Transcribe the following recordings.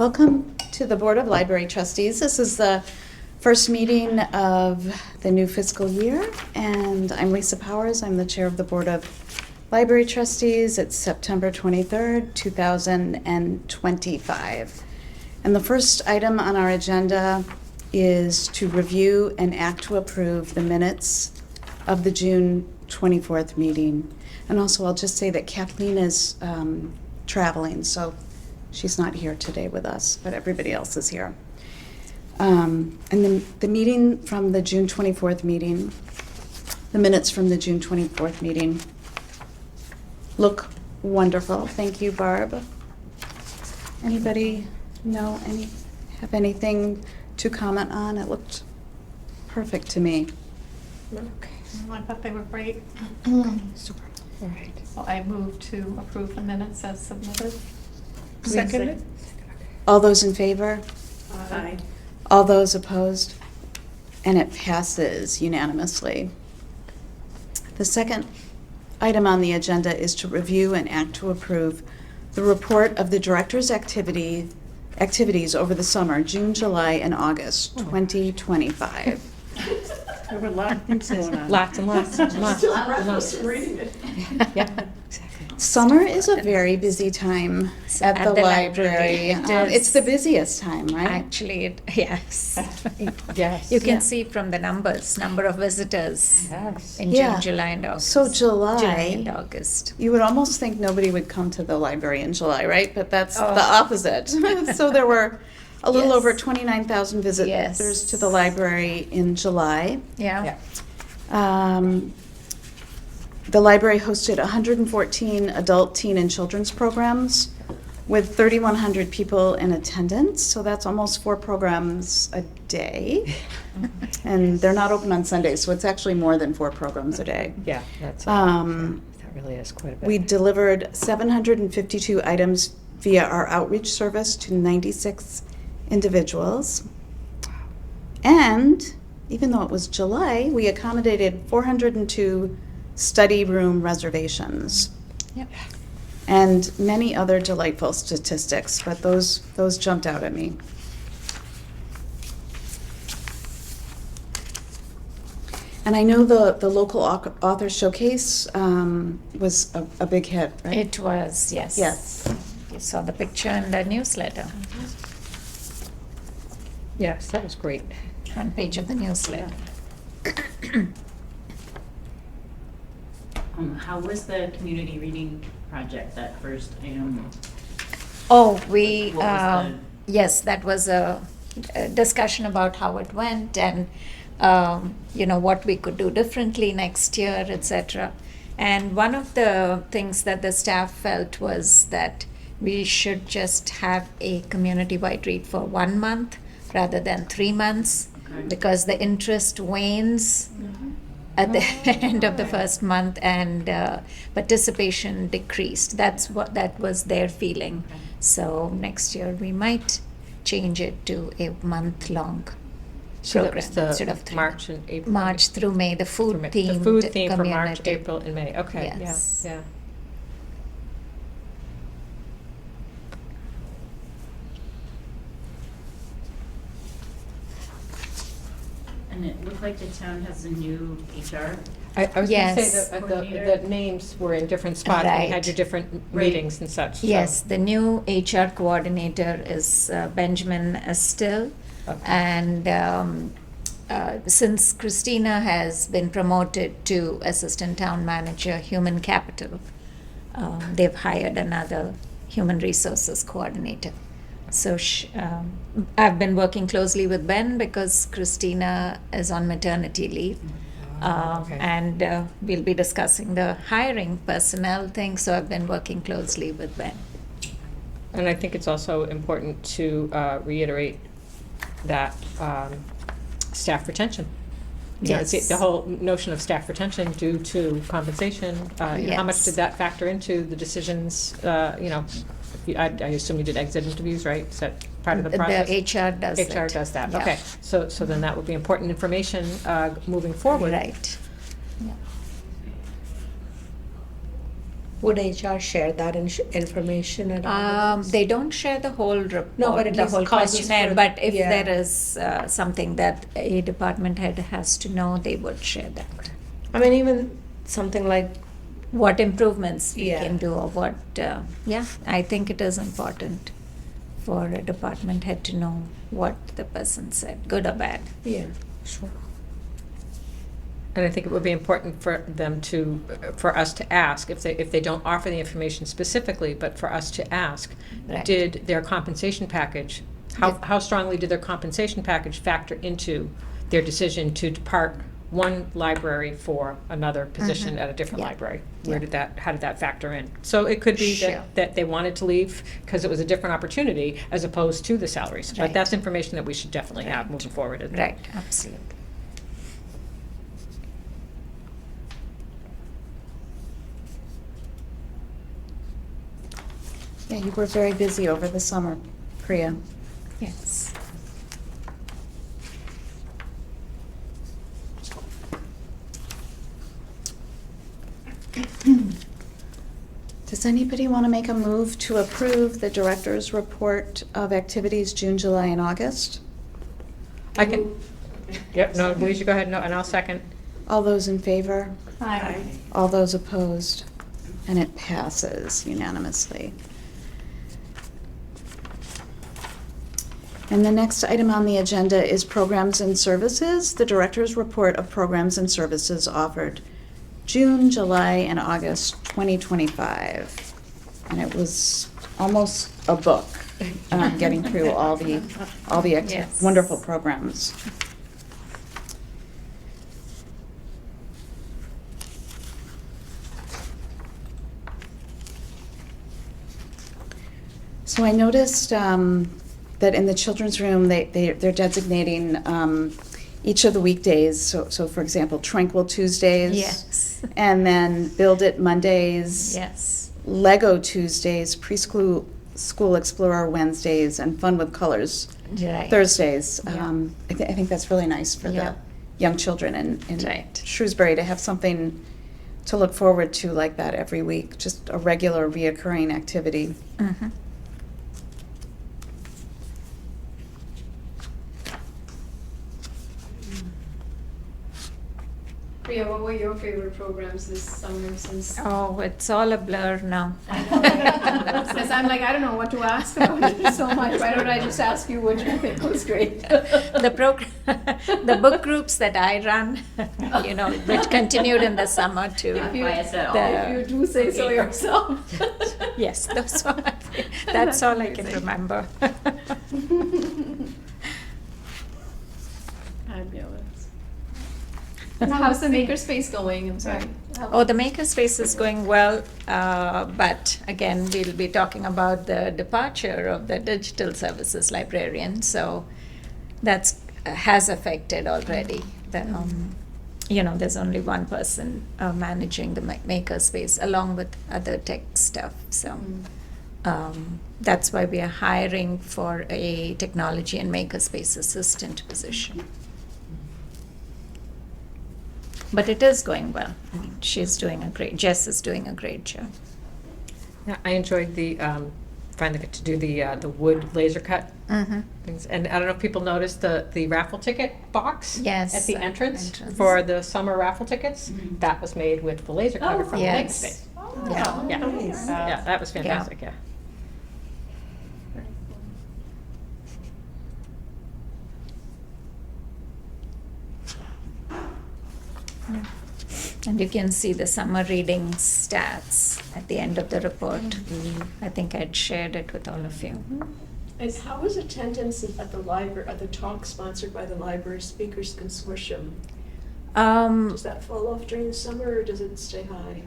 Welcome to the Board of Library Trustees. This is the first meeting of the new fiscal year, and I'm Lisa Powers. I'm the chair of the Board of Library Trustees. It's September 23rd, 2025. And the first item on our agenda is to review and act to approve the minutes of the June 24th meeting. And also, I'll just say that Kathleen is traveling, so she's not here today with us, but everybody else is here. And then the meeting from the June 24th meeting, the minutes from the June 24th meeting look wonderful. Thank you, Barb. Anybody have anything to comment on? It looked perfect to me. Okay. I thought they were great. Super. All right. So I move to approve the minutes as submitted. Seconded? All those in favor? Aye. All those opposed? And it passes unanimously. The second item on the agenda is to review and act to approve the report of the director's activities over the summer, June, July, and August 2025. There were lots going on. Lots and lots and lots. Still and lots. reading it. Yeah, exactly. Summer is a very busy time at the library. It is. It's the busiest time, right? Actually, yes. Yes. You can Yeah. see from the number of visitors Yes. in Yeah. June, July, and August. So July and August. You would almost think nobody would come to the library in July, right? But that's Oh. the opposite. So there were a little Yes. over 29,000 visitors Yes. to the library in July. Yeah. The library hosted 114 adult, teen, and children's programs with 3,100 people in attendance. So that's almost 4 programs a day. And they're not open on Sundays, so it's actually more than 4 programs a day. Yeah, that's Um, that really is quite a bit. We delivered 752 items via our outreach service to 96 individuals. And even though it was July, we accommodated 402 study room reservations Yep. and many other delightful statistics, but those jumped out at me. And I know the local author showcase was a big hit, right? It was, yes. Yes. You saw the picture in the newsletter, Yes, that was great. front page of the newsletter. How was the community reading project, that first item? Oh, What was yes, that was a discussion about how it went and, what we could do differently next year, etc. And one of the things that the staff felt was that we should just have a community-wide read for 1 month rather than 3 months, Okay. because the interest wanes at the end of the first month, and participation decreased. That was their feeling. Okay. So next year we might change it to a month-long So program it's the instead of 3 March and April. March through May, the food The themed food theme for March, community. April, and May. Okay, Yes. yeah. And it looked like the town has a new HR. I was going to Yes. say that Coordinator. the names were in different spots, and you had Right. your different Right. ratings and such. so- Yes, the new HR coordinator is Benjamin Still. Okay. And since Christina has been promoted to Assistant Town Manager, Human Capital, they've hired another Human Resources Coordinator. So I've been working closely with Ben because Christina is on maternity leave. Okay. And we'll be discussing the hiring personnel thing, so I've been working closely with Ben. And I think it's also important to reiterate that staff retention. You know, Yes. the whole notion of staff retention due to compensation, how much Yes. did that factor into the decisions, I assume you did exit interviews, right? Is that part of the process? The HR does it. HR does that, Yeah. okay. So then that would be important information moving forward. Right. Yeah. Would HR share that information at all? They don't share the whole report, No, but at the least whole causes questionnaire, for- but if yeah. there is something that a department head has to know, they would share that. I mean, even something like, What improvements we Yeah. can do, or what, yeah, I think it is important for a department head to know what the person said, good or bad. yeah, sure. And I think it would be important for them to, for us to ask, if they don't offer the information specifically, but for us to ask, Right. did their compensation package, Yeah. how strongly did their compensation package factor into their decision to depart one library for another position at a different Yeah. library? Yeah. How did that factor in? So it could be Sure. that they wanted to leave because it was a different opportunity as opposed to the salaries. But Right. that's information that we should definitely have Right. moving forward. Right, absolutely. Yeah, you were very busy over the summer, Priya. Yes. Does anybody want to make a move to approve the director's report of activities June, July, and August? I can, yep, no, Louise, you go ahead, no, and I'll second. All those in favor? Aye. All those opposed? And it passes unanimously. And the next item on the agenda is programs and services. The director's report of programs and services offered June, July, and August 2025. And it was almost a book, getting through all the Yes. wonderful programs. So I noticed that in the children's room, they're designating each of the weekdays. So for example, Tranquil Tuesdays. Yes. And then Build It Mondays. Yes. Lego Tuesdays, Preschool School Explorer Wednesdays, and Fun with Colors Right. Thursdays. Yeah. I think that's really nice for Yeah. the young children in Right. Shrewsbury to have something to look forward to like that every week, just a regular reoccurring activity. Mhm. Priya, what were your favorite programs this summer since? Oh, it's all a blur now. Because I'm like, I don't know what to ask about it so much. Why don't I just ask you what you think was great? The the book groups that I run, which continued in the summer too. If you, Bias at all. if you do say so yourself. Yes, that's all I can amazing. remember. Fabulous. How's the makerspace going? I'm sorry. Oh, the makerspace is going well, but again, we'll be talking about the departure of the digital services librarian, so that's has affected already. There's only one person managing the makerspace along with other tech stuff, so that's why we are hiring for a technology and makerspace assistant position. But it is going well. I mean, Jess is doing a great job. Yeah, I enjoyed the, finally got to do the wood laser cut things. And I don't know if people noticed the raffle ticket box Yes, at the entrance entrance. for the summer raffle tickets. That was made with the laser cutter from the yes. Makerspace. Yeah. Yeah, Nice. yeah, that was fantastic, yeah. Yeah. And you can see the summer reading stats at the end of the report. I think I'd shared it with all of you. And how was attendance at the library, at the talk sponsored by the Library Speakers Consortium? Does that fall off during the summer, or does it stay high?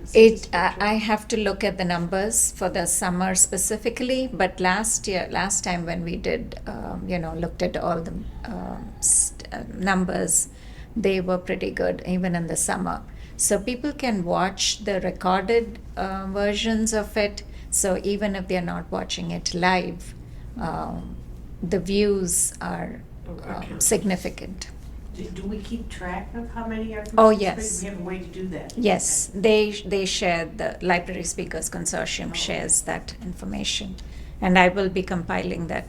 I have to look at the numbers for the summer specifically, but last time when we did, looked at all the numbers, they were pretty good even in the summer. So people can watch the recorded versions of it. So even if they're not watching it live, the views are significant. Do we keep track of how many are Oh, participating? yes. We have a way to do that? Yes, they share, the Library Speakers Consortium shares that information. And I will be compiling that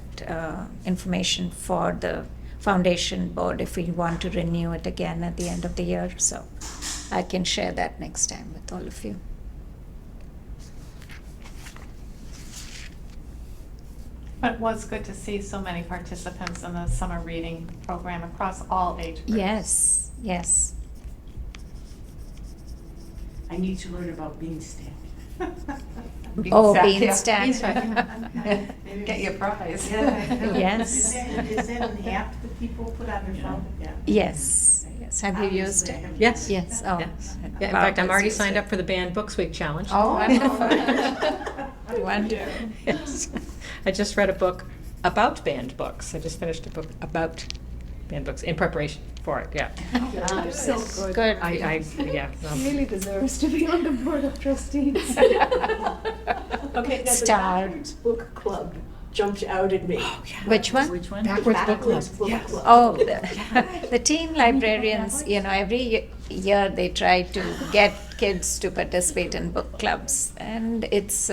information for the foundation board if we want to renew it again at the end of the year. So I can share that next time with all of you. But it was good to see so many participants in the summer reading program across all age groups. Yes, yes. I need to learn about bean stack. Oh, Bean bean stack, stack. yeah. Get your prize. Yes. Is that an app that people put on their phone? Yeah. Yes, yes. Have you used it? Yes. Yes, oh. Yes. Yeah, in fact, I'm already signed up for the Banned Books Week Challenge. Oh, wonderful. Wonderful. Yes. I just read a book about banned books. I just finished a book about banned books in preparation for it, yeah. You're so good. Good. Yeah. Really deserves to be on the board of trustees. Okay, now the Star. Backwards Book Club jumped out at me. Which one? Which one? Backwards Book Club. Oh, the teen librarians, every year they try to get kids to participate in book clubs. And it's,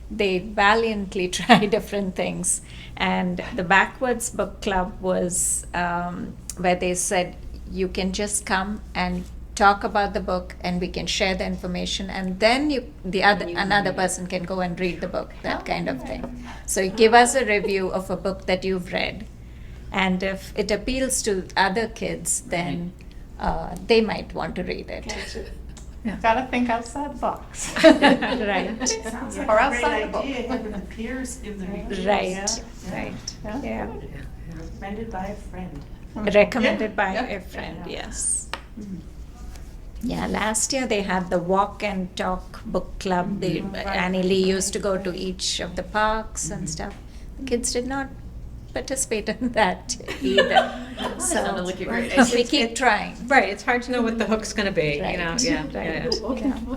they valiantly try different things. And the Backwards Book Club was where they said, you can just come and talk about the book and we can share the information and then another person can go and read the book, that kind of thing. So you give us a review of a book that you've read, and if it appeals to other kids, then they might want to read it. Gotta think outside the box. Right. Sounds like Or a outside the great book. idea, having the peers give the reviews. Right, right, Yeah. yeah. Recommended by a friend. Recommended by Yeah. a friend, yes. Yeah, last year they had the walk and talk book club. Annie Lee used to go to each of the parks and stuff. The kids did not participate in that either. sounded like a great we idea. keep trying. Right, it's hard to know what the hook's gonna be, Right. you know, yeah.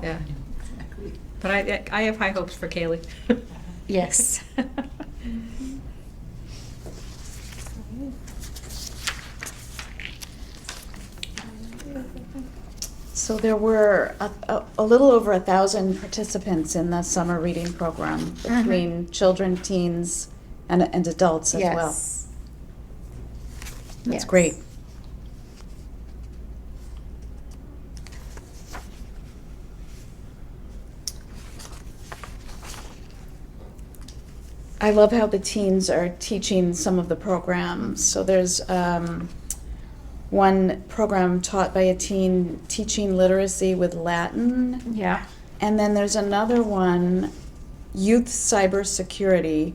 Yeah. But I have high hopes for Kaylee. Yes. So there were a little over 1,000 participants in the summer reading program between children, teens, and adults as well. Yes. That's Yes. great. I love how the teens are teaching some of the programs. So there's one program taught by a teen teaching literacy with Latin. Yeah. And then there's another one, youth cybersecurity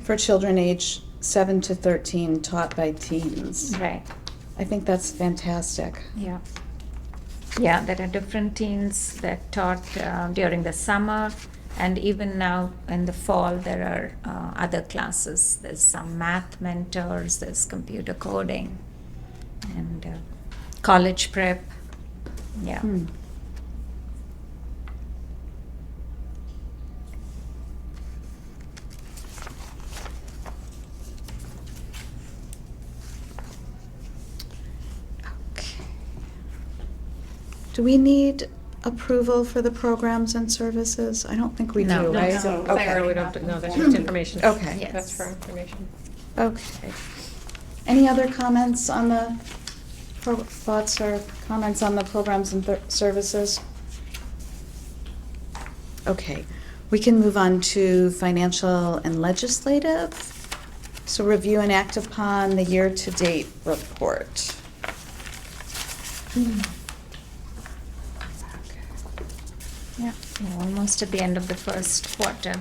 for children age 7 to 13, taught by teens. Right. I think that's fantastic. Yeah. Yeah, there are different teams that taught during the summer, and even now in the fall there are other classes. There's some math mentors, there's computer coding, and college prep. Yeah. Hmm. Okay. Do we need approval for the programs and services? I don't think we No. do, No, right? no. Okay. No, we don't, no, that's just information. Okay. Yes. That's for information. Okay. Any other comments on the, thoughts or comments on the programs and services? Okay, we can move on to financial and legislative. So review and act upon the year-to-date report. Yeah. We're almost at the end of the first quarter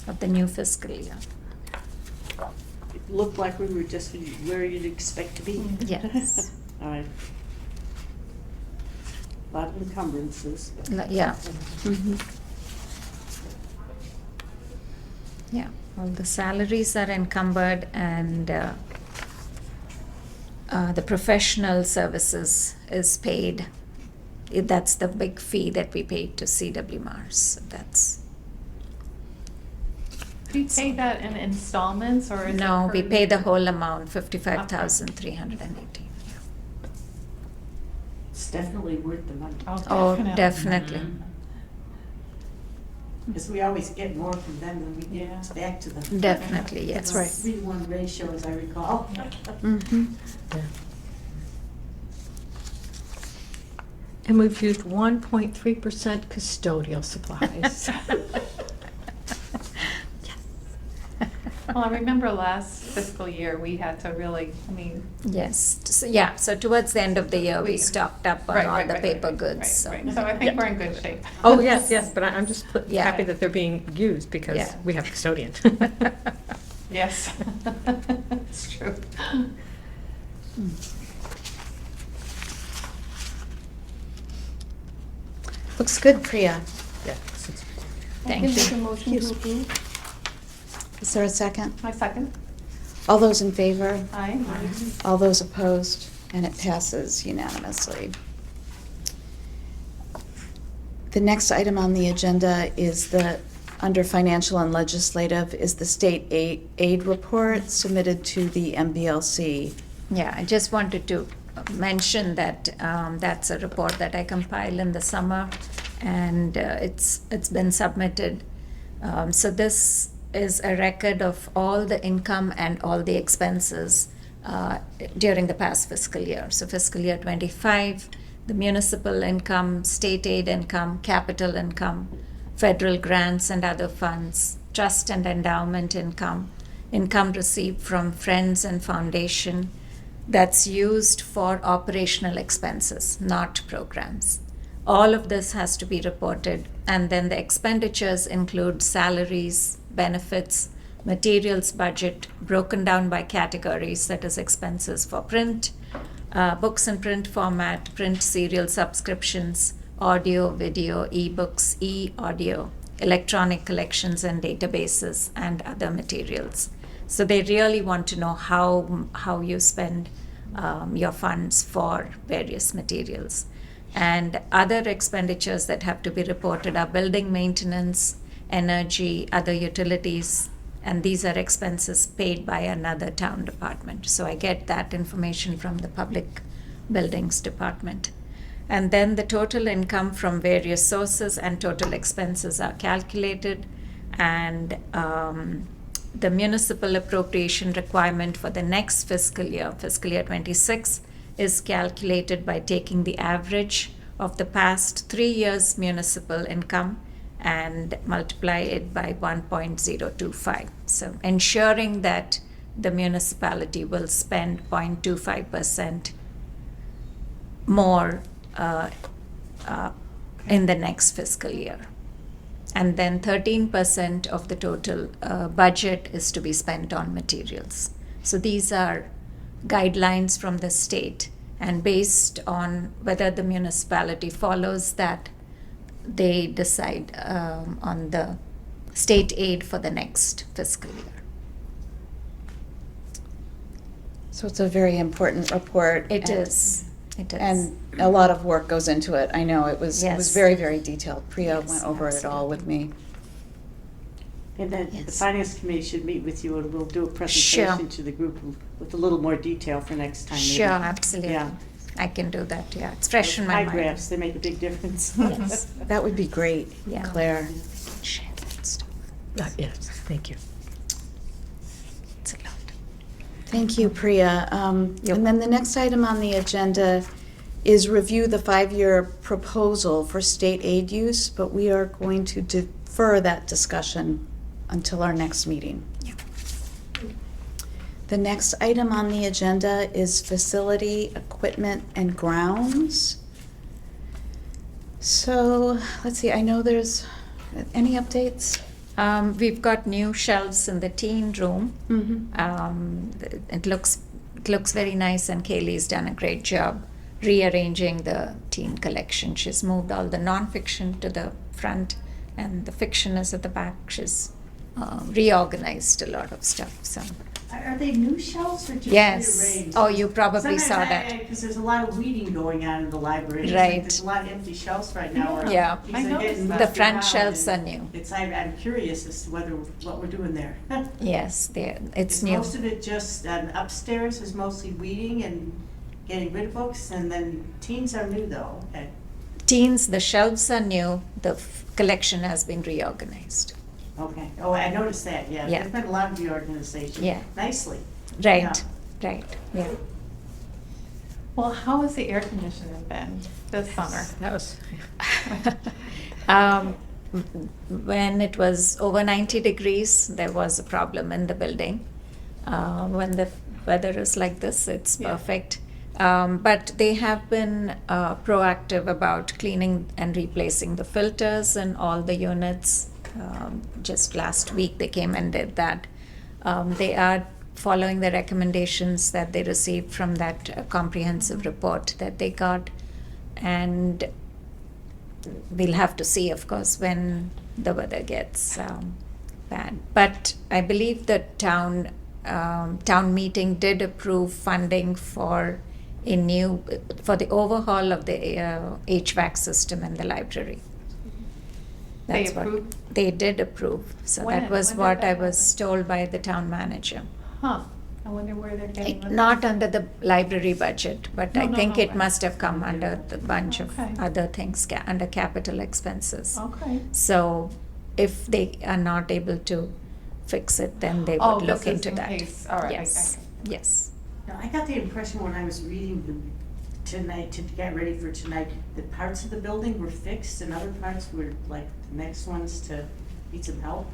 of the new fiscal year. It looked like we were just where you'd expect to be. Yes. All right. A lot of encumbrances. Yeah. Mhm. Yeah, all the salaries are encumbered, and the professional services is paid. That's the big fee that we paid to CW Mars. So that's, Do you pay that in installments or is it no, per we pay the year? whole amount, 55,318. definitely worth the money. Oh, definitely. Because we always get more from them than we Yeah. get back to them. Definitely, yes. It's a 3-to-1 ratio, as I recall. Mhm. And we've used 1.3% custodial supplies. Well, I remember last fiscal year, we had to really, I mean. Yes, so, yeah, so towards the end of the year, we We- stocked up on Right, all right, the right, paper right, goods, right, so. right. So I think we're in good shape. Oh, yes, yes, but I'm just Yeah. happy that they're being used because Yeah. we have custodian. Yes, it's true. Looks good, Priya. Yeah. Thank Make a you. motion to approve. Is there a second? My second? All those in favor? Aye. All those opposed? And it passes unanimously. The next item on the agenda is under financial and legislative, is the state aid report submitted to the MBLC. Yeah, I just wanted to mention that that's a report that I compiled in the summer, and it's been submitted. So this is a record of all the income and all the expenses during the past fiscal year. So fiscal year 25, the municipal income, state aid income, capital income, federal grants and other funds, trust and endowment income, income received from friends and foundation, that's used for operational expenses, not programs. All of this has to be reported, and then the expenditures include salaries, benefits, materials budget broken down by categories, that is expenses for print, books in print format, print serial subscriptions, audio, video, e-books, e-audio, electronic collections and databases, and other materials. So they really want to know how you spend your funds for various materials. And other expenditures that have to be reported are building maintenance, energy, other utilities, and these are expenses paid by another town department. So I get that information from the Public Buildings Department. And then the total income from various sources and total expenses are calculated, and the municipal appropriation requirement for the next fiscal year 26, is calculated by taking the average of the past 3 years' municipal income and multiply it by 1.025. So ensuring that the municipality will spend 0.25% more in the next fiscal year. And then 13% of the total budget is to be spent on materials. So these are guidelines from the state, and based on whether the municipality follows that, they decide on the state aid for the next fiscal year. So it's a very important report. It is. And a lot of work goes into it. I know it was Yes. very, very detailed. Priya Yes, went over it all with me. And then the Yes. finance committee should meet with you, and we'll do a presentation to the group with a little more detail for next time. maybe. Sure, absolutely. Yeah. I can do that, yeah. It's fresh in my Pie mind. graphs, they make a big difference. Yes. That would be great, Yeah. Claire. Share that stuff. Yes, thank you. It's a lot. Thank you, Priya. Yep. And then the next item on the agenda is review the 5-year proposal for state aid use, but we are going to defer that discussion until our next meeting. Yeah. The next item on the agenda is facility, equipment, and grounds. So, let's see, I know there's, any updates? We've got new shelves in the teen room. Mm-hmm. It looks very nice, and Kaylee's done a great job rearranging the teen collection. She's moved all the nonfiction to the front, and the fiction is at the back. She's reorganized a lot of stuff. So Are they new shelves or just yes. rearranged? Oh, you probably saw that. Because there's a lot of weeding going on in the library. It's Right. There's a lot of empty shelves right now. where Yeah. things I are noticed getting that. The rusted front out, shelves and are new. I'm curious as to what we're doing there. Yes, it's Is new. most of it just upstairs is mostly weeding and getting rid of books, and then teens are new though, okay. Teens, the shelves are new, the collection has been reorganized. Okay, oh, I noticed that, yeah. Yeah. There's been a lot of reorganization. Yeah. Nicely. Right, right, yeah. Well, how has the air conditioning been this summer? That was, Um, when it was over 90 degrees, there was a problem in the building. When the weather is like this, it's Yeah. perfect. But they have been proactive about cleaning and replacing the filters in all the units. Just last week, they came and did that. They are following the recommendations that they received from that comprehensive report that they got. And we'll have to see, of course, when the weather gets bad. But I believe the town meeting did approve funding for the overhaul of the HVAC system in the library. They That's what approved? they did approve. So When? that was When did what that I was happen? told by the town manager. Huh, I wonder where they're getting the. Not under the library budget, but I No, think no, it but- must have come under the bunch of Okay. other things, under capital expenses. Okay. So if they are not able to fix it, then they Oh, would look this is into in that. case. All right, Yes, okay. yes. Now, I got the impression when I was reading tonight, to get ready for tonight, that parts of the building were fixed and other parts were like the next ones to need some help.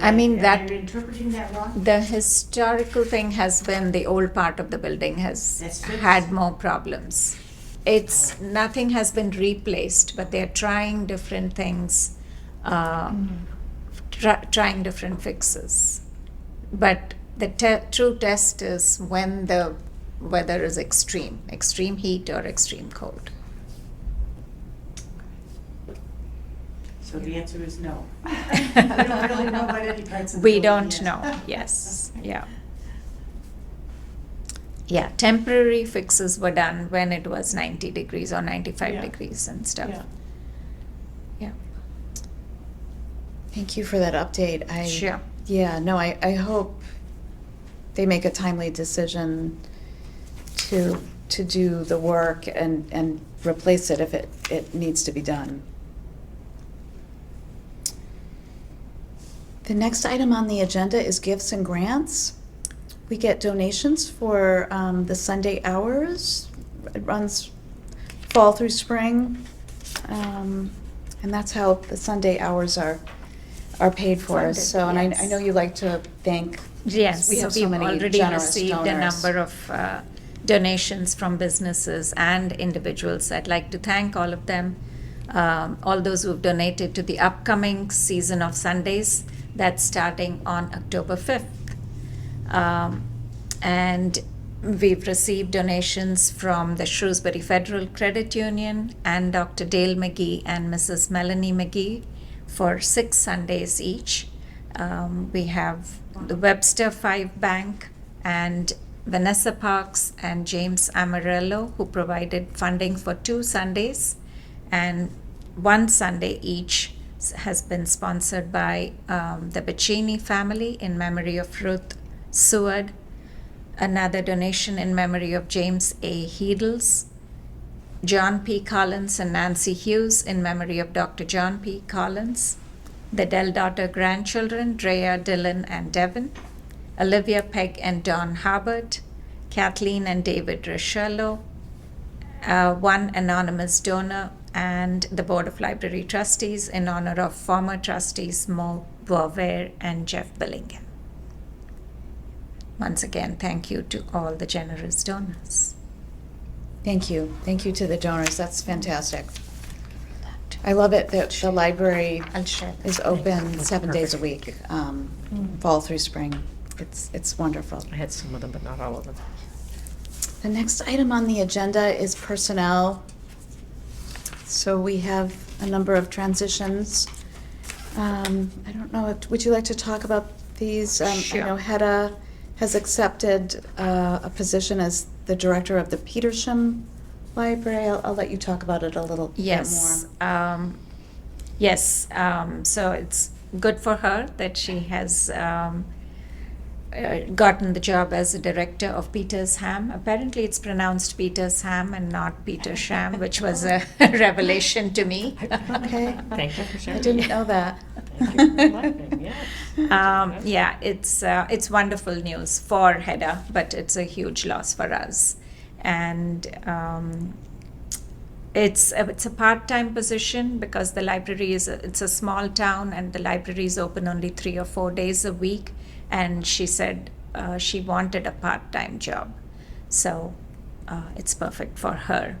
I mean, that- Am I interpreting that wrong? The historical thing has been the old part of the building has That's fixed. had more problems. It's, nothing has been replaced, but they're trying different things, trying different fixes. But the true test is when the weather is extreme heat or extreme cold. So the answer is no. We don't really know about any parts of the We building don't yet. know, yes, yeah. Yeah, temporary fixes were done when it was 90 degrees or 95 Yeah. degrees and stuff. Yeah. Yeah, Thank you for that update. sure. Yeah, no, I hope they make a timely decision to do the work and replace it if it needs to be done. The next item on the agenda is gifts and grants. We get donations for the Sunday hours. It runs fall through spring. And that's how the Sunday hours are paid for. Funded, So, and I yes. know you like to thank. Yes, We so have so we've many already generous received a donors. number of donations from businesses and individuals. I'd like to thank all of them, all those who've donated to the upcoming season of Sundays that's starting on October 5th. And we've received donations from the Shrewsbury Federal Credit Union and Dr. Dale McGee and Mrs. Melanie McGee for 6 Sundays each. We have the Webster 5 Bank and Vanessa Parks and James Amarello, who provided funding for 2 Sundays, and 1 Sunday each has been sponsored by the Bacchini family in memory of Ruth Seward, another donation in memory of James A. Heedles, John P. Collins and Nancy Hughes in memory of Dr. John P. Collins, the Del Daughter grandchildren, Drea, Dylan, and Devin, Olivia, Peg, and Don Harbert, Kathleen and David Ricciello, 1 anonymous donor, and the Board of Library Trustees in honor of former trustees Mo Boisvert and Jeff Billingham. Once again, thank you to all the generous donors. Thank you. Thank you to the donors. That's fantastic. I love it that the library I'll share that. is open That's 7 days a perfect. week, fall through spring. It's wonderful. I had some of them, but not all of them. The next item on the agenda is personnel. So we have a number of transitions. I don't know, would you like to talk about these? Sure. I know Hedda has accepted a position as the director of the Petersham Library. I'll let you talk about it a little bit more. Yes, so it's good for her that she has gotten the job as a director of Petersham. Apparently, it's pronounced Petersham and not Petersham, which was a revelation to me. Okay. Thank you for I sharing. didn't know that. Thank you for laughing, yes. Yeah, it's wonderful news for Hedda, but it's a huge loss for us. And it's a part-time position because the library it's a small town and the library is open only 3 or 4 days a week. And she said she wanted a part-time job, so it's perfect for her.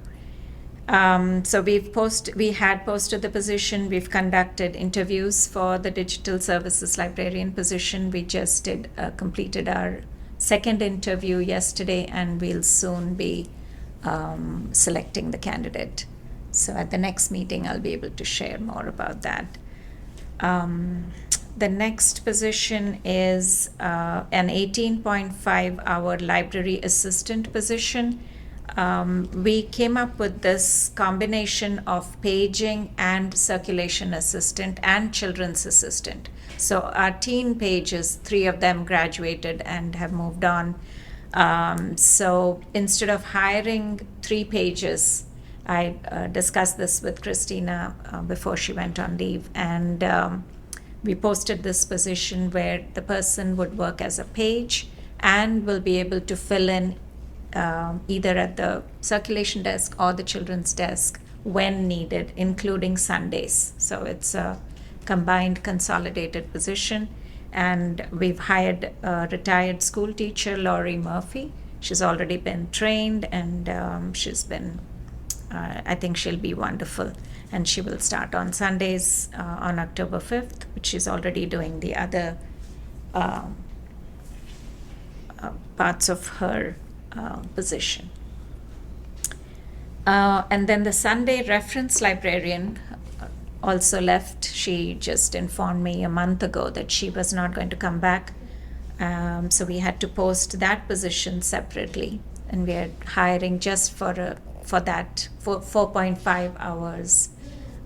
So we had posted the position. We've conducted interviews for the digital services librarian position. We just completed our second interview yesterday, and we'll soon be selecting the candidate. So at the next meeting, I'll be able to share more about that. The next position is an 18.5-hour library assistant position. We came up with this combination of paging and circulation assistant and children's assistant. So our teen pages, 3 of them graduated and have moved on. So instead of hiring 3 pages, I discussed this with Christina before she went on leave, and we posted this position where the person would work as a page and will be able to fill in either at the circulation desk or the children's desk when needed, including Sundays. So it's a combined consolidated position. And we've hired a retired school teacher, Laurie Murphy. She's already been trained, and she's been, I think she'll be wonderful. And she will start on Sundays on October 5th, which she's already doing the other parts of her position. And then the Sunday reference librarian also left. She just informed me a month ago that she was not going to come back. So we had to post that position separately, and we are hiring just for that for 4.5 hours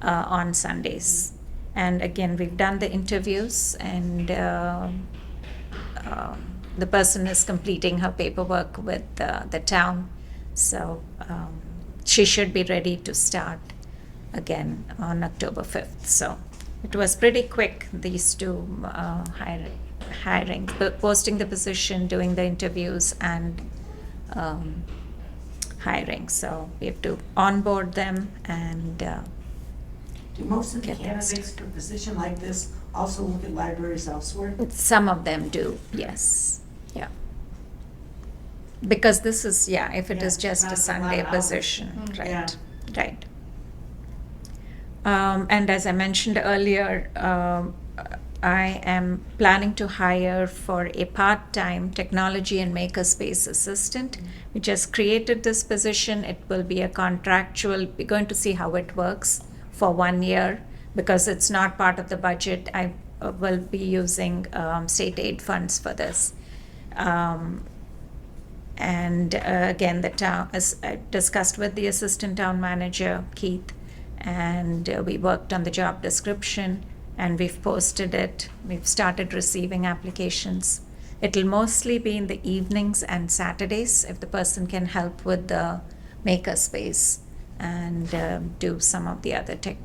on Sundays. And again, we've done the interviews, and the person is completing her paperwork with the town. So she should be ready to start again on October 5th. So it was pretty quick, these two hiring, posting the position, doing the interviews, and hiring. So we have to onboard them and Do most of the get them candidates for a position like this also look at libraries elsewhere? some of them do, yes. Yeah. Because this is, if it is Yeah, just not a a Sunday lot of hours. position, Mm. right, Yeah. right. And as I mentioned earlier, I am planning to hire for a part-time technology and makerspace assistant. We just created this position. It will be a contractual. We're going to see how it works for 1 year because it's not part of the budget. I will be using state aid funds for this. And again, the town, as I discussed with the assistant town manager, Keith, and we worked on the job description, and we've posted it. We've started receiving applications. It'll mostly be in the evenings and Saturdays if the person can help with the makerspace and do some of the other tech.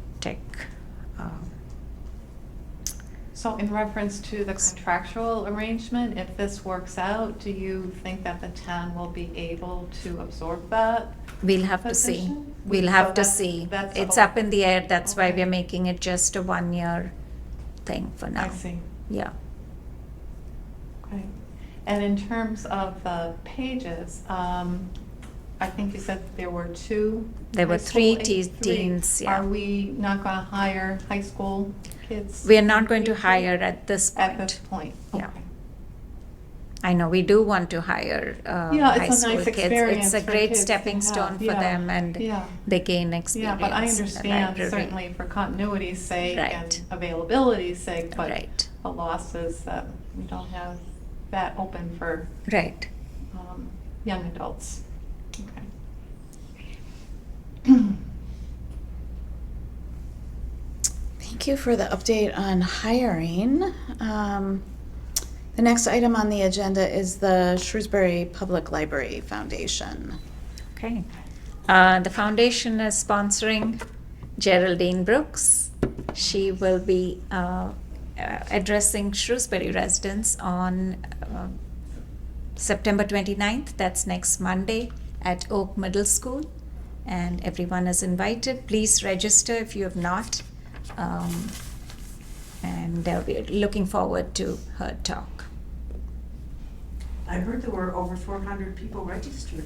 So in reference to the contractual arrangement, if this works out, do you think that the town will be able to absorb that? We'll have to see. Position? We'll So have to that's- see. that's It's open. up in the air. That's why Okay. we're making it just a 1-year thing for now. I see. Yeah. Okay. And in terms of the pages, I think you said there were 2. There were high school 3 age- teens, yeah. Are we not going to hire high school kids? We are not going to future? hire at this point. At this point? Yeah. Okay. I know we do want to hire Yeah, high it's a school nice kids. experience It's a for great kids to stepping have, stone for yeah, them, and yeah. they gain experience. Yeah, but I in the understand library. certainly for continuity's sake Right. and availability's sake, but Right. the loss is that we don't have that open for Right. young adults. Okay. Thank you for the update on hiring. The next item on the agenda is the Shrewsbury Public Library Foundation. Okay. The foundation is sponsoring Geraldine Brooks. She will be addressing Shrewsbury residents on September 29th. That's next Monday at Oak Middle School. And everyone is invited. Please register if you have not. And we're looking forward to her talk. I heard there were over 400 people registered.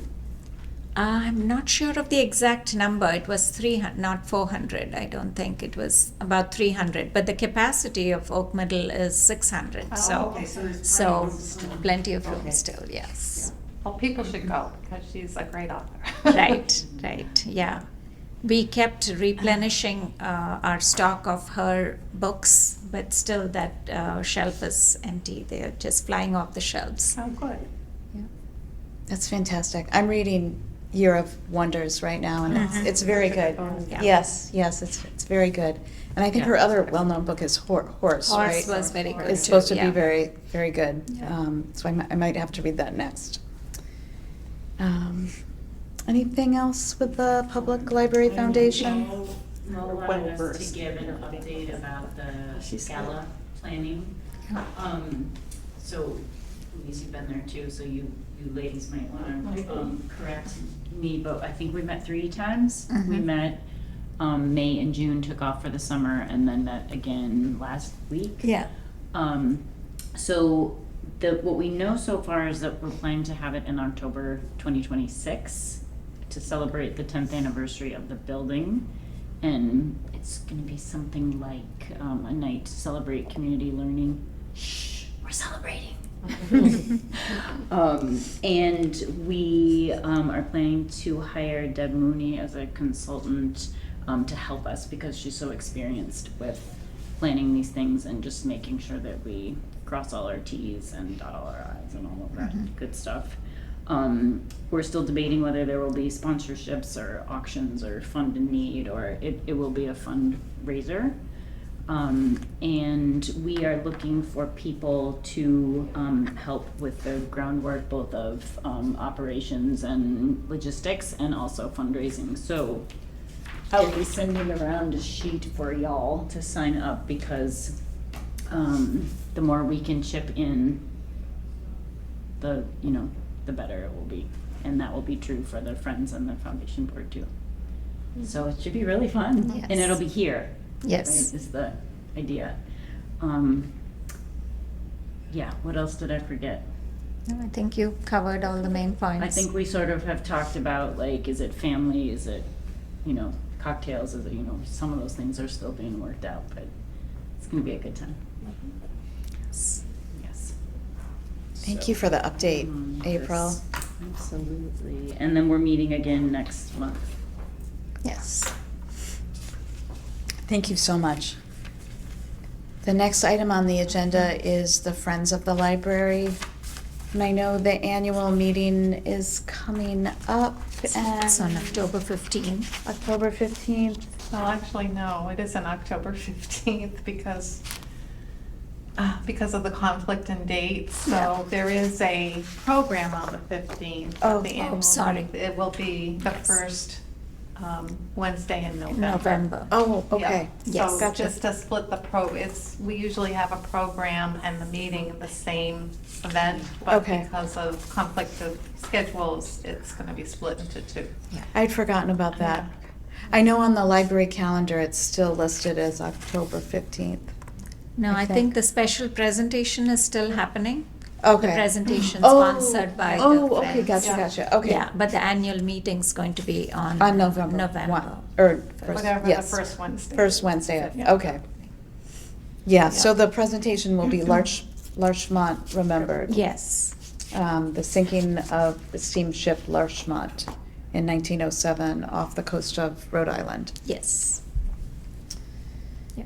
I'm not sure of the exact number. It was 300, not 400. I don't think it was about 300. But the capacity of Oak Middle is 600. Oh, so, okay, so there's so plenty of room still. plenty of room Okay. still. Yes. Well, people should go because she's a great author. Right. Right. Yeah. We kept replenishing our stock of her books, but still that shelf is empty. They're just flying off the shelves. Oh, good. Yeah. That's fantastic. I'm reading Year of Wonders right now, and it's very good. Yeah. Yes, it's very good. And I think her other well-known book is Horse, right? Horse was very good. It's supposed too, to yeah. be very, very good. Yeah. So I might have to read that next. Anything else with the Public Library Foundation? Mo wanted us to give an update about the gala planning. So, Louise, you've been there too, so you ladies might wanna, correct me, but I think we met 3 times. We Mhm. met, May and June, took off for the summer, and then met again last week. Yeah. So what we know so far is that we're planning to have it in October 2026 to celebrate the 10th anniversary of the building. And it's gonna be something like a night to celebrate community learning. Shh, we're celebrating. And we are planning to hire Deb Mooney as a consultant to help us because she's so experienced with planning these things and just making sure that we cross all our T's and dot all our I's and all of that good stuff. We're still debating whether there will be sponsorships or auctions or fund in need, or it will be a fundraiser. And we are looking for people to help with the groundwork, both of operations and logistics, and also fundraising. So I'll be sending around a sheet for y'all to sign up because the more we can chip in, the better it will be. And that will be true for the Friends and the Foundation Board too. So it should be really fun. Yes. And it'll be here. Yes. Right, is the idea. Yeah, what else did I forget? No, I think you covered all the main points. I think we sort of have talked about, like, is it family, is it, cocktails, is it, some of those things are still being worked out, but it's gonna be a good time. Yes. Thank you for the update, April. Yes, absolutely. And then we're meeting again next month. Yes. Thank you so much. The next item on the agenda is the Friends of the Library. And I know the annual meeting is coming up and It's on October 15th. October 15th. Well, actually, no, it isn't October 15th because of the conflict in dates. So Yeah. there is a program on the 15th. Oh, the oh, annual sorry. meeting. It will be the Yes. first Wednesday in November. November. Oh, okay. Yeah. Yes. So Gotcha. just to split the we usually have a program and the meeting in the same event, but Okay. because of conflict of schedules, it's gonna be split into 2. I'd forgotten about that. I know on the library calendar, it's still listed as October 15th. No, I I think. think the special presentation is still happening. Okay. The presentation Oh, sponsored by the Oh, okay, Friends. gotcha. Okay. Yeah, but the annual meeting's going to be on On November. November. one- Or first, Whatever the yes. first Wednesday. First Wednesday, Yeah. okay. Yeah, so the presentation will be Larchmont Remembered. Yes. The sinking of the steamship Larchmont in 1907 off the coast of Rhode Island. Yes. Yeah.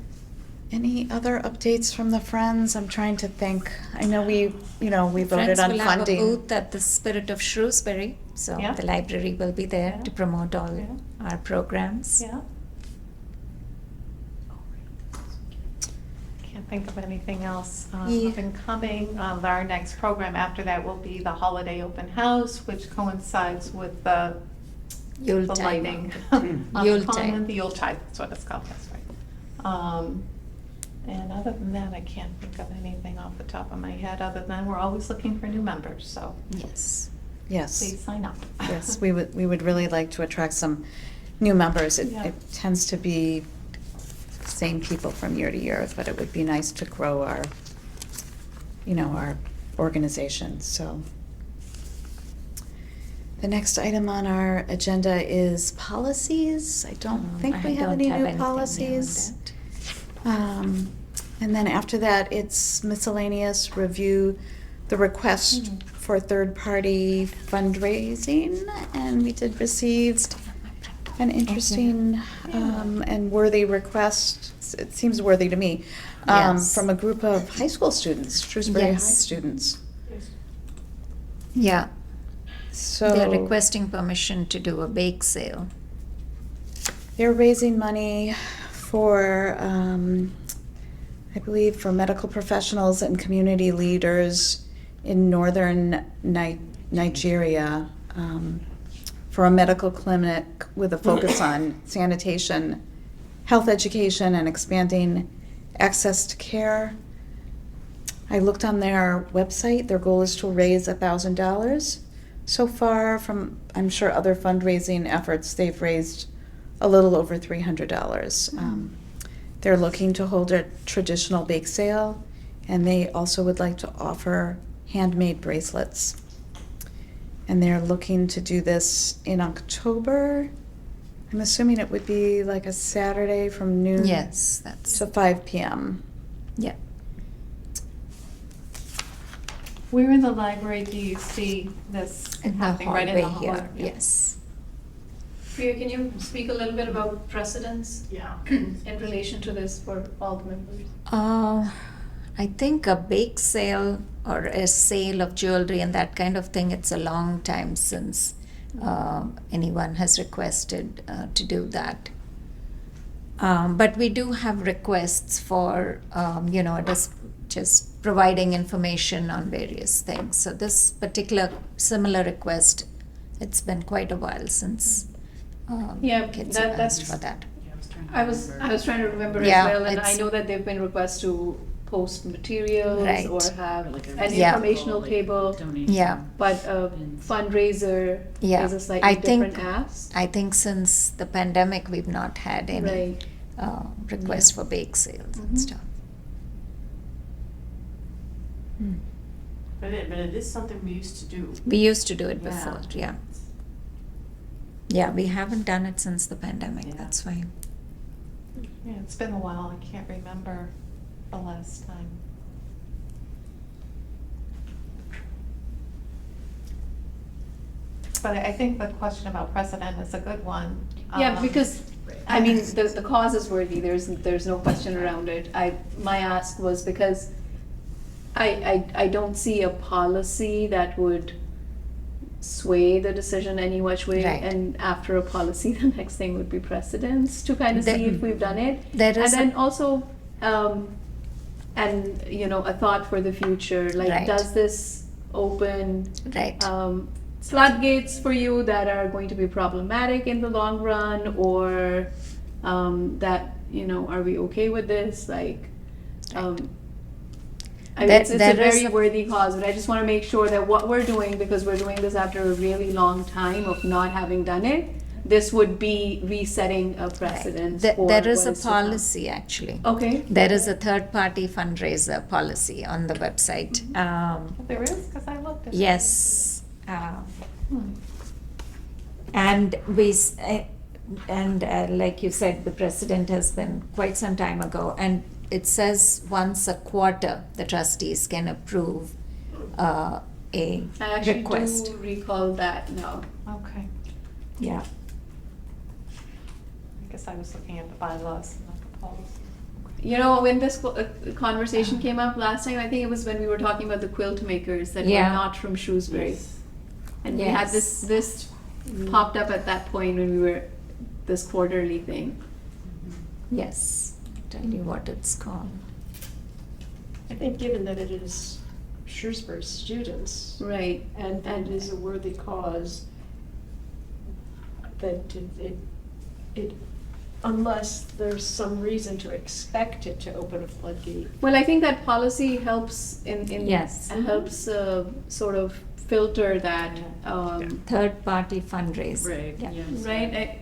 Any other updates from the Friends? I'm trying to think. I know we voted Friends on will have a funding. booth at the Spirit of Shrewsbury, so Yeah. the library will be there Yeah. to promote all Yeah. our programs. Yeah. Can't can't think of anything else Yeah. up and coming. Our next program after that will be the holiday open house, which coincides with the Yuletide. lighting. Yuletide. The Yuletide, that's what it's called, that's right. And other than that, I can't think of anything off the top of my head, other than we're always looking for new members, so Yes. Yes. please sign up. Yes, we would really like to attract some new members. Yeah. It tends to be same people from year to year, but it would be nice to grow our, our organization, so. The next item on our agenda is policies. I don't think we have any new policies. And then after that, it's miscellaneous, review the request for third-party fundraising, and we did receive an interesting and worthy request. It seems worthy to me, Yes. from a group of high school students, Shrewsbury High Yes. students. Yeah, So they're requesting permission to do a bake sale. they're raising money for, I believe, for medical professionals and community leaders in northern Nigeria, for a medical clinic with a focus on sanitation, health education, and expanding access to care. I looked on their website. Their goal is to raise $1,000. So far, from I'm sure other fundraising efforts, they've raised a little over $300. They're looking to hold a traditional bake sale, and they also would like to offer handmade bracelets. And they're looking to do this in October. I'm assuming it would be like a Saturday from noon Yes, that's, to 5 p.m. yeah. Where in the library do you see this In the happening? Right in the hallway here, hallway? yes. Priya, can you speak a little bit about precedents Yeah. in relation to this for all the members? I think a bake sale or a sale of jewelry and that kind of thing, it's a long time since anyone has requested to do that. But we do have requests for, just providing information on various things. So this particular similar request, it's been quite a while since Yeah, kids that- have that's- asked for that. I was trying to remember Yeah, as well, and I it's- know that there've been requests to post materials Right. or have Like a an Yeah. informational table, Donation. Yeah. but a fundraiser Yeah, is a slightly I different think- ask. I think since the pandemic, we've not had any Right. requests Yeah. for bake sales Mhm. and stuff. But it is something we used to do. We used to do it Yeah. before, yeah. Yeah, we haven't done it since the pandemic, Yeah. that's why. Yeah, it's been a while, I can't remember the last time. But I think the question about precedent is a good one. Yeah, because, I mean, the cause is worthy, there's no question around it. My ask was because I don't see a policy that would sway the decision any which way. Right. And after a policy, the next thing would be precedents to kind of There- see if we've done it. There And is a- then also, and, a thought for the future, like, Right. does this open Right, floodgates for you that are going to be problematic in the long run, or that, are we okay with this? Like, I mean, There- it's a there is very a- worthy cause, but I just want to make sure that what we're doing, because we're doing this after a really long time of not having done it, this would be resetting a precedent for There is what a is to come. policy, actually. Okay. There is a third-party fundraiser policy on the website. There is, because I looked at it. Yes. Hmm. And like you said, the precedent has been quite some time ago, and it says once a quarter the trustees can approve a I actually request. do recall that now. Okay, Yeah. I guess I was looking at the bylaws, not the policy. When this conversation came up last time, I think it was when we were talking about the quilt makers that Yeah. were not from Shrewsbury. And we had Yes. this popped up at that point when we were, this quarterly thing. Yes. Tell you what it's called. I think given that it is Shrewsbury students, Right. and it is a worthy cause, that it, unless there's some reason to expect it to open a floodgate. Well, I think that policy helps in Yes. helps sort of filter that. Third-party fundraising. Right, Yeah. yes. Right.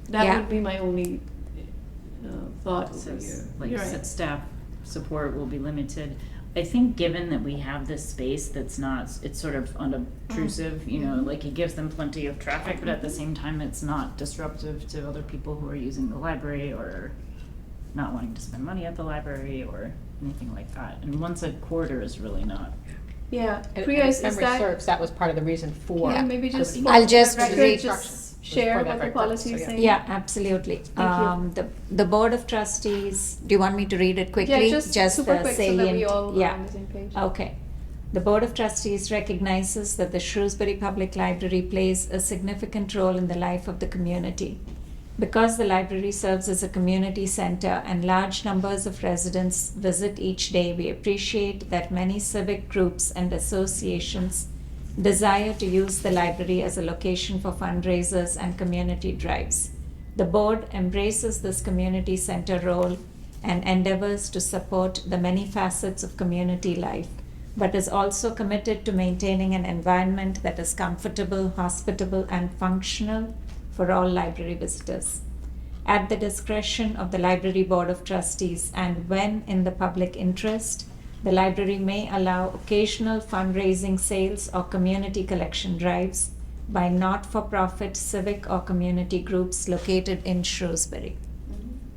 That Yeah. would be my only thought over Says, here. like, You're right. staff support will be limited. I think given that we have this space that's not, it's sort of unobtrusive, you know, like it gives them plenty of traffic, but at the same time, it's not disruptive to other people who are using the library or not wanting to spend money at the library or anything like that. And once a quarter is really not. Yeah. And Priya, if is memory that? serves, that was part of the reason for. Yeah, maybe just. putting for I'll the just record, read- just Was share for that what the very purpose, policy so is yeah. saying. Yeah, absolutely. Thank you. The Board of Trustees, do you want me to read it quickly? Yeah, just super the quick so that we salient- all are yeah. on the same page. Okay. The Board of Trustees recognizes that the Shrewsbury Public Library plays a significant role in the life of the community. Because the library serves as a community center and large numbers of residents visit each day, we appreciate that many civic groups and associations desire to use the library as a location for fundraisers and community drives. The board embraces this community center role and endeavors to support the many facets of community life, but is also committed to maintaining an environment that is comfortable, hospitable, and functional for all library visitors. At the discretion of the Library Board of Trustees and when in the public interest, the library may allow occasional fundraising sales or community collection drives by not-for-profit civic or community groups located in Shrewsbury.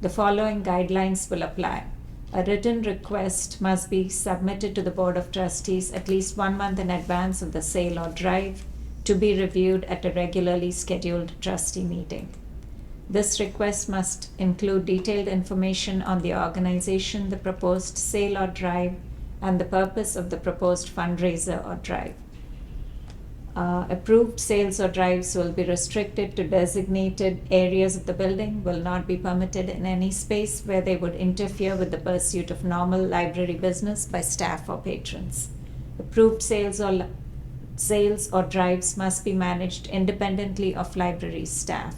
The following guidelines will apply. A written request must be submitted to the Board of Trustees at least 1 month in advance of the sale or drive to be reviewed at a regularly scheduled trustee meeting. This request must include detailed information on the organization, the proposed sale or drive, and the purpose of the proposed fundraiser or drive. Approved sales or drives will be restricted to designated areas of the building, will not be permitted in any space where they would interfere with the pursuit of normal library business by staff or patrons. Approved sales or drives must be managed independently of library staff.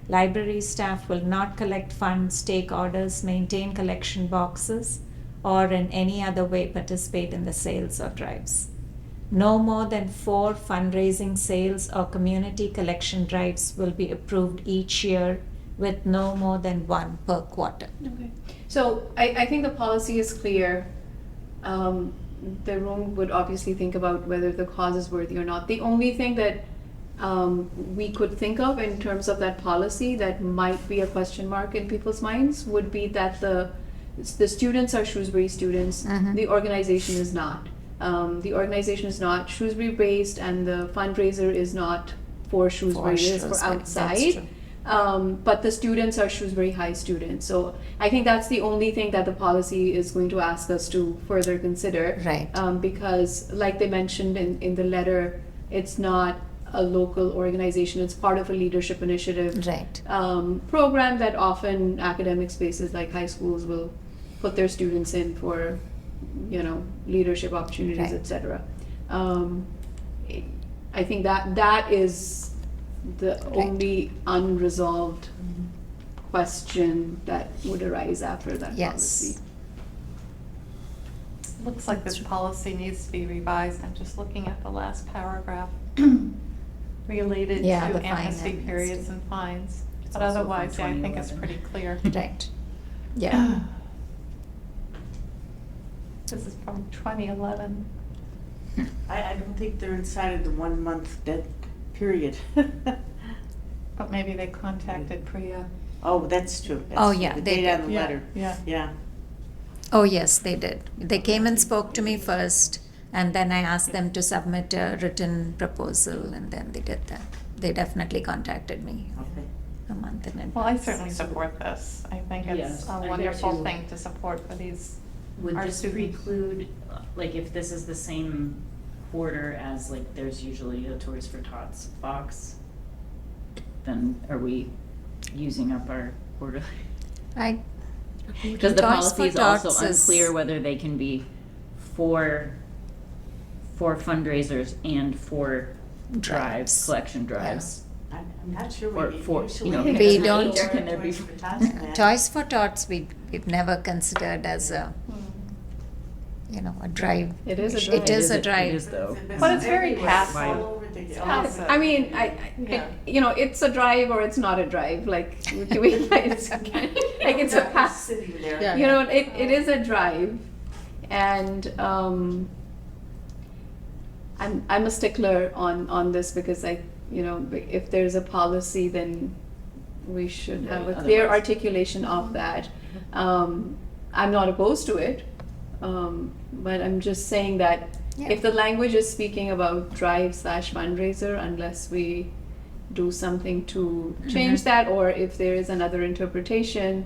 Library staff will not collect funds, take orders, maintain collection boxes, or in any other way participate in the sales or drives. No more than 4 fundraising sales or community collection drives will be approved each year, with no more than 1 per quarter. Okay. So I think the policy is clear. The room would obviously think about whether the cause is worthy or not. The only thing that we could think of in terms of that policy that might be a question mark in people's minds would be that the students are Shrewsbury students. Mhm. The organization is not. The organization is not Shrewsbury based, and the fundraiser is not for Shrewsbury. It is for Shrewsbury, that's outside. true. But the students are Shrewsbury High students. So I think that's the only thing that the policy is going to ask us to further consider. Right. Because, like they mentioned in the letter, it's not a local organization. It's part of a leadership initiative Right. program that often academic spaces like high schools will put their students in for, leadership opportunities, Right. etc. I think that is the only unresolved question that would arise after that Yes. policy. Looks like this policy needs to be revised. I'm just looking at the last paragraph related Yeah, to the fine amnesty amnesty. periods and fines. It's But also from otherwise, yeah, I think it's 2011. pretty clear. Right. Yeah. This is from 2011. I don't think they're inside of the 1 month dead period. But maybe they contacted Priya. Oh, that's true. Oh, That's yeah, the they date did. on the Yeah, letter. yeah. Yeah. Oh, yes, they did. They came and spoke to me first, and then I asked them to submit a written proposal, and then they did that. They definitely contacted me Okay. a month in advance. Well, I certainly support this. I think Yes, it's I a do wonderful too. thing to support for these, Would our this students. preclude, like, if this is the same quarter as, like, there's usually a Toys for Tots box, then are we using up our quarterly? I Because the Toys policy for is also Tots is- unclear whether they can be for fundraisers and for drives, collection drives. I'm not sure Or we for, usually. you know, We because don't- there can there be. Toys for Tots in that. Toys for Tots, we've never considered as a, a drive. It is a It drive. is a It is drive. though. But it's very everywhere. passive. All over the- It's all passive. over. I mean, Yeah. it's a drive or it's not a drive, like, do we, it's a pass. Sitting there. Yeah. You know, it is a drive, and I'm a stickler on this because if there's a policy, then we should have a Right, clear otherwise- articulation of that. I'm not opposed to it, but I'm just saying that Yeah. if the language is speaking about drive/fundraiser, unless we do something to change that, or if there is another interpretation,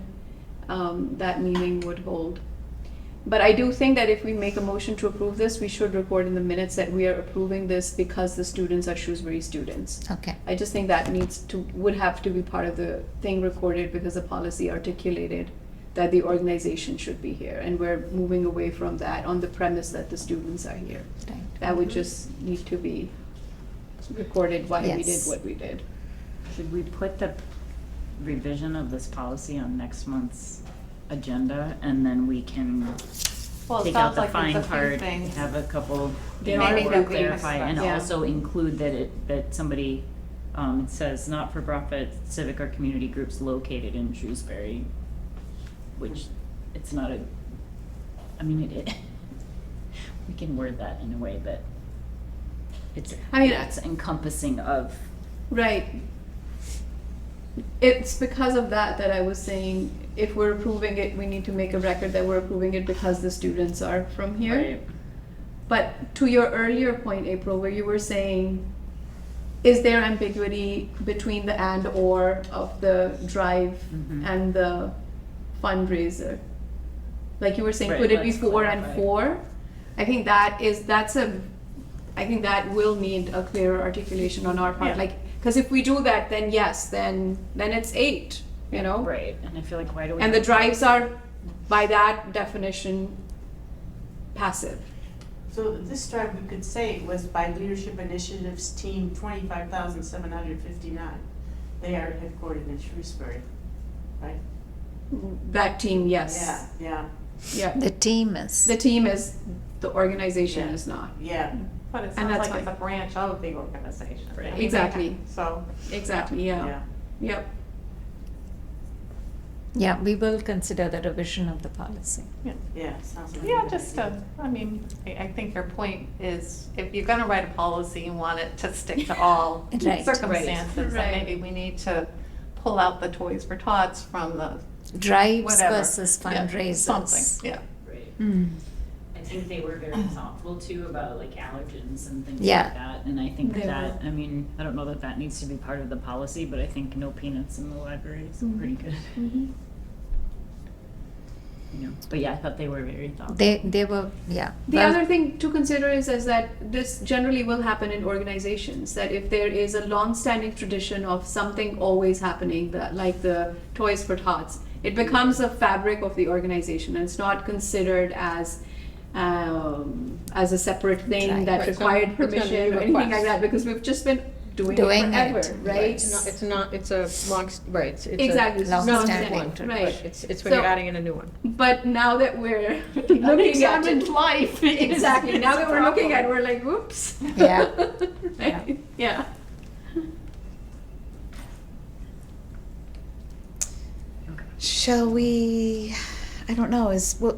that meaning would hold. But I do think that if we make a motion to approve this, we should record in the minutes that we are approving this because the students are Shrewsbury students. Okay. I just think that would have to be part of the thing recorded because the policy articulated that the organization should be here, and we're moving away from that on the premise that the students are here. Right. That would just need to be recorded why we did Yes. what we did. Should we put the revision of this policy on next month's agenda, and then we can Well, it take out sounds the like fine there's a few part, things. have a couple, There are maybe a few clarify, things, and yeah. also include that somebody, it says not-for-profit civic or community groups located in Shrewsbury, which it's not we can word that in a way that that's encompassing of. Right. It's because of that I was saying, if we're approving it, we need to make a record that we're approving it because the students are from here. Right. But to your earlier point, April, where you were saying, is there ambiguity between the and or of the drive Mhm. and the fundraiser? Like you were saying, Right, could it be let's 4 and clarify. 4? I think I think that will need a clearer articulation on our part. Yeah. Like, because if we do that, then yes, then it's 8, Right, and I feel like why do we? And the drives are, by that definition, passive. So this drive, we could say, was by Leadership Initiatives Team 25,759. They are headquartered in Shrewsbury, right? That team, yes. Yeah, Yeah. The team is. The team is, the organization Yeah. is not. yeah. But it And sounds that's like it's a fine. branch of the organization. Right. I mean, Exactly. So, Exactly, yeah. Yep. Yeah, we will consider the revision of the policy. Yeah, sounds like. a yeah, good just, idea. I think your point is, if you're gonna write a policy, you want it to stick to all Right. circumstances. And Right. maybe we need to pull out the Toys for Tots from the Drives whatever. versus Yeah, fundraisers. Something, yeah. Right. Mm. I think they were very thoughtful too about like allergens and things Yeah. like that, and I think They that, were. I mean, I don't know that needs to be part of the policy, but I think no peanuts in the library is pretty good. But yeah, I thought they were very thoughtful. They were, yeah. The Well, other thing to consider is that this generally will happen in organizations, that if there is a long-standing tradition of something always happening, like the Toys for Tots, it becomes a fabric of the organization, and it's not considered as a separate thing Right. that Right, so required it's gonna be permission or anything like request. that, because we've just been doing Doing it forever, it, right? It's a long, right, it's a. Exactly, it's long not standing one, But right? it's when So- you're adding in a new one. But now that we're looking at it, life. exactly, now that we're looking at it, we're like, whoops. Yeah. Right? Yeah. Shall we, I don't know,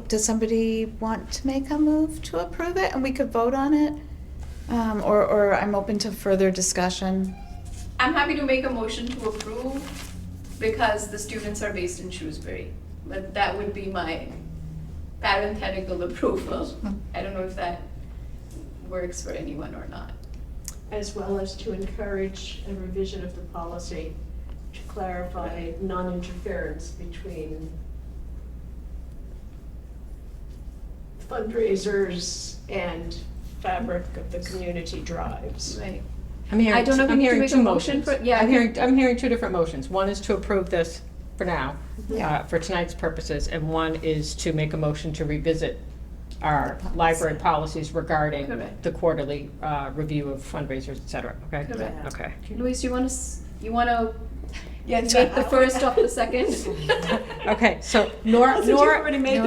does somebody want to make a move to approve it and we could vote on it? Or I'm open to further discussion. I'm happy to make a motion to approve because the students are based in Shrewsbury. But that would be my parenthetical approval. I don't know if that works for anyone or not. As well as to encourage a revision of the policy to clarify non-interference between fundraisers and fabric of the community drives. Right. I'm hearing, I don't know if I'm we need to hearing make two a motion motions. for- yeah, I I'm hearing two different motions. One is to approve this for now, for tonight's purposes, and one is to make a motion to revisit our library policies regarding Correct. the quarterly review of fundraisers, et cetera, okay? Correct. Okay. Louise, you wanna, make the first of the second? Okay, so Nora I can make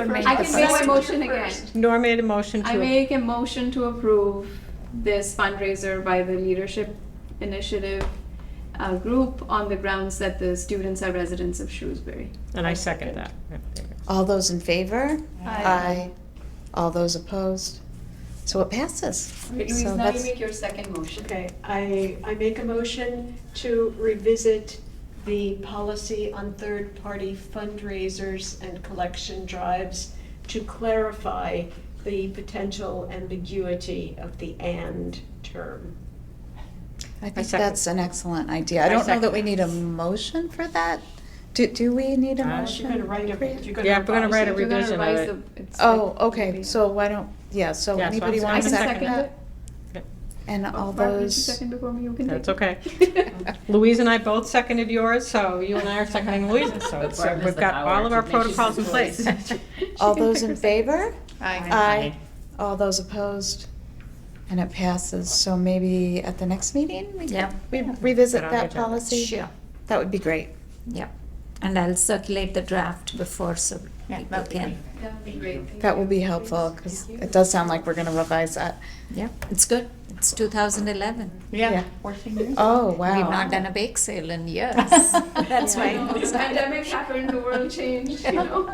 my motion again. made a motion I to, make a motion to approve this fundraiser by the Leadership Initiative group on the grounds that the students are residents of Shrewsbury. and I second that. Yeah, there you go. All those in favor? Aye. All those opposed? So it passes. Right, Louise, So now you that's- make your second motion. Okay, I make a motion to revisit the policy on third-party fundraisers and collection drives to clarify the potential ambiguity of the "and" term. I think second. that's an excellent idea. I I don't know second that we need a motion for that. Do we need a Uh, motion? You're gonna write Priya? if you're gonna Yeah, we're gonna write a You're gonna revision of revise it. the. it's Oh, like okay, maybe- so why don't, yeah, so Yeah, so anybody I'm- want I to can second second that? it. And all Barbara, did you those, second before me? You can That's take okay. it. Louise and I both seconded yours, so you and I are seconding Louise's, so it's, Barbara's we've the got all of our power to make protocols in the place. choice. all those in favor? Aye. All those opposed? And it passes, so maybe at the next meeting, Yep. we revisit Put on the that agenda. policy? Sure. That would be great. Yep. And I'll circulate the draft before so Yeah, people that'd be can. That would be great. Thank That you. will be helpful, because it does sound like we're gonna revise that. Yep, it's good. It's 2011. Yeah. Yeah, 14 years. Oh, wow. We've not done a bake sale in years. That's I why. know, the pandemic happened, the world changed, you know?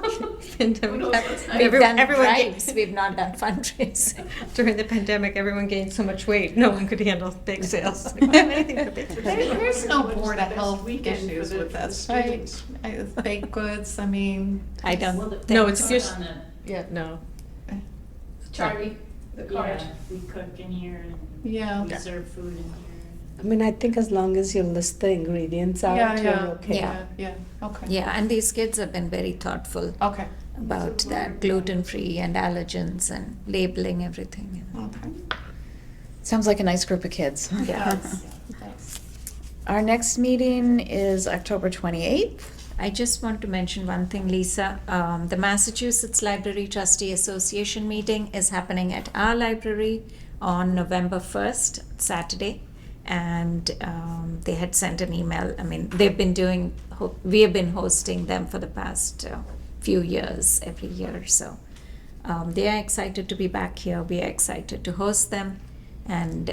Pandemic Who knows happened. what's next? We've done Everyone drives, we've not done fundraising. During the pandemic, everyone gained so much weight, no one could handle bake sales. We don't have anything for bake sales. There's no What is Board the of best Health weekend for issues the- with for the this, right? students? Baked goods, I mean, I don't Well, think. No, it's if you're, on the- yeah, no. Charlie, the card. Yeah, we cook in here and yeah. we serve food in here. I mean, I think as long as you list the ingredients out, Yeah, you're yeah, okay. Yeah. yeah, okay. Yeah, and these kids have been very thoughtful Okay. about that gluten-free and allergens and labeling everything. You know. Okay. Sounds like a nice group of kids. Yes. Our next meeting is October 28th. I just want to mention one thing, Lisa. The Massachusetts Library Trustee Association meeting is happening at our library on November 1st, Saturday. And they had sent an email. I mean, they've been doing, we have been hosting them for the past few years, every year. So they are excited to be back here. We are excited to host them. And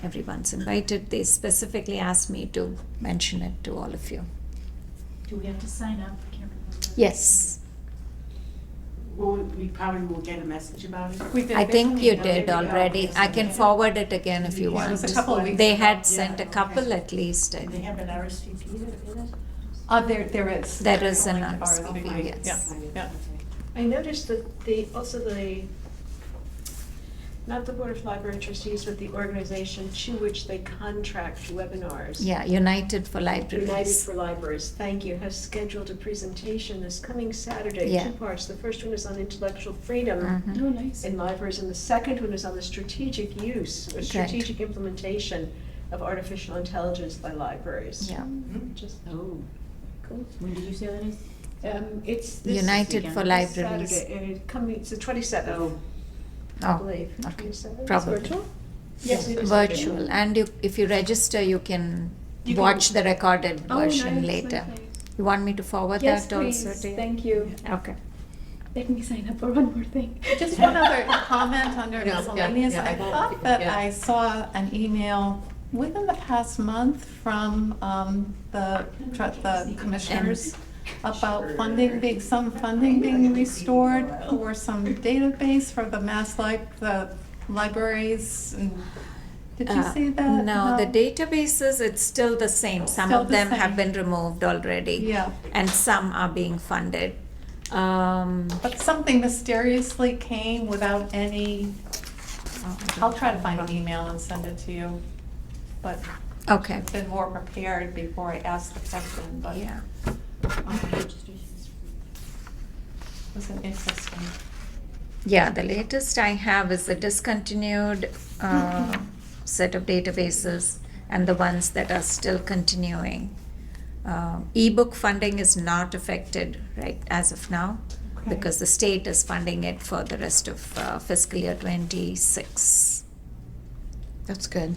everyone's invited. They specifically asked me to mention it to all of you. Do we have to sign up? I can't remember. Yes, Well, we probably will get a message about it. We did. I think you Yeah. did already. I can forward it again if you Yeah, it want. was a couple of weeks They ago. had sent a couple at least, I Do they think. have an RSVP in it? There is. There is an Like RSVP, yes. Yeah. I noticed that not the Board of Library Trustees, but the organization to which they contract webinars. Yeah, United for United Libraries. for Libraries, thank you, has scheduled a presentation this coming Saturday, Yeah. 2 parts. The first one is on intellectual freedom Mhm. Oh, nice. in libraries, and the second one is on the strategic use, or Right. strategic implementation of artificial intelligence by libraries. Yeah. Just, Oh, cool. when did you say that is? It's this United weekend. for this Libraries. Saturday, and it's the 27th, Oh, I Oh, believe. okay. 27th? Probably. Virtual? Yes, it is. Virtual. And if you register, you can You can- watch the recorded Oh, version nice, later. nice, nice. You want me to forward Yes, that also please, to you? thank you. Okay. Let me sign up for one more thing. Just one other comment under Yeah, miscellaneous. yeah, I yeah. thought that Yeah. I saw an email within the past month from the commissioners about some funding being restored for some database for the the libraries. And did you see that? No, the databases, it's still the same. Some Still of the them have same. been removed already. Yeah. And some are being funded. But something mysteriously came without any, I'll try to find an email and send it to you. But Okay, I've been more prepared before I asked the question, but it yeah. registration's was an interesting. Yeah, the latest I have is the discontinued set of databases and the ones that are still continuing. ebook funding is not affected right as of now because the state is funding it for the rest of fiscal year 26. That's good.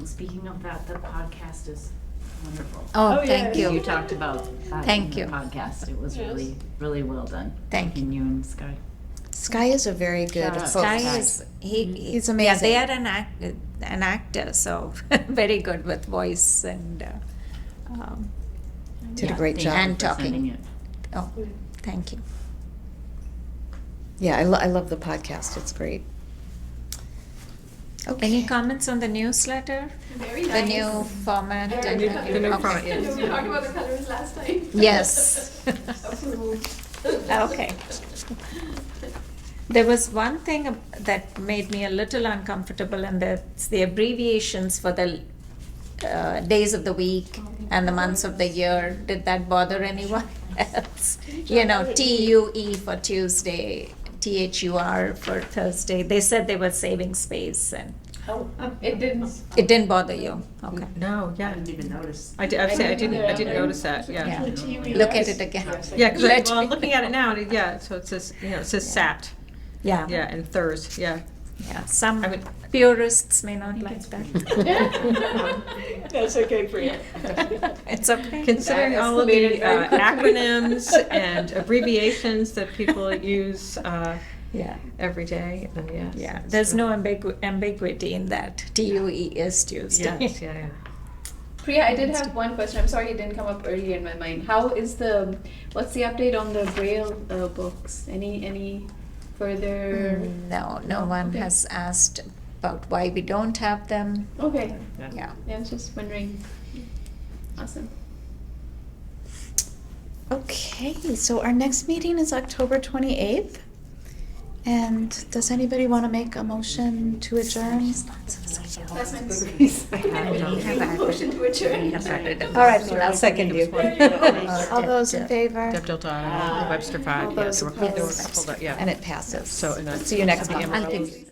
Speaking of that, the podcast is wonderful. Oh, Oh, thank yes. you. You talked about that Thank in you. the podcast. It was Yes. really, really well done. Thank you. And you and Sky. Sky is a very good Shout out. host. Sky Sky. is He's Yeah, amazing. they are an actor, so very good with voice and Did a yeah, great job. and For sending talking. it. Oh, thank you. Yeah, I love the podcast. It's great. Any Okay. comments on the newsletter? Very The nice. new format? Very and- good. The new okay. format, yes. We talked about the colors last time. Yes. Approved. Okay. There was one thing that made me a little uncomfortable, and that's the abbreviations for the days of the week and the months of the year. Did that bother anyone else? You know, TUE for Tuesday, THUR for Thursday. They said they were saving space, and Oh, it didn't. it didn't bother you. Okay. No, I yeah. didn't even notice. I didn't either. notice that, Yeah. yeah. Look at it again. Yeah, because Let well, I'm me- looking at it now, and yeah, so it says, it says SAT, Yeah. yeah, and Thurs, yeah. Yeah. Some I mean- purists may not like that. That's okay for you. It's okay. Considering That all of the escalated very quickly. acronyms and abbreviations that people use Yeah. every day, yes. Yeah, there's no ambiguity in that. TUE is Tuesday. Yes, yeah, yeah. Priya, I did have one question. I'm sorry it didn't come up earlier in my mind. What's the update on the Braille books? Any further? No one Okay. has asked about why we don't have them. Okay. Yeah. Yeah, I was just wondering. Awesome. Okay, so our next meeting is October 28th. And does anybody want to make a motion to adjourn? That's my cookies. Motion to adjourn. All right, I'll second you. All those in favor? Deb Delta, Webster 5, All yeah, those there were a couple opposed? that, yeah. And it passes. So, and See you next month. I'll take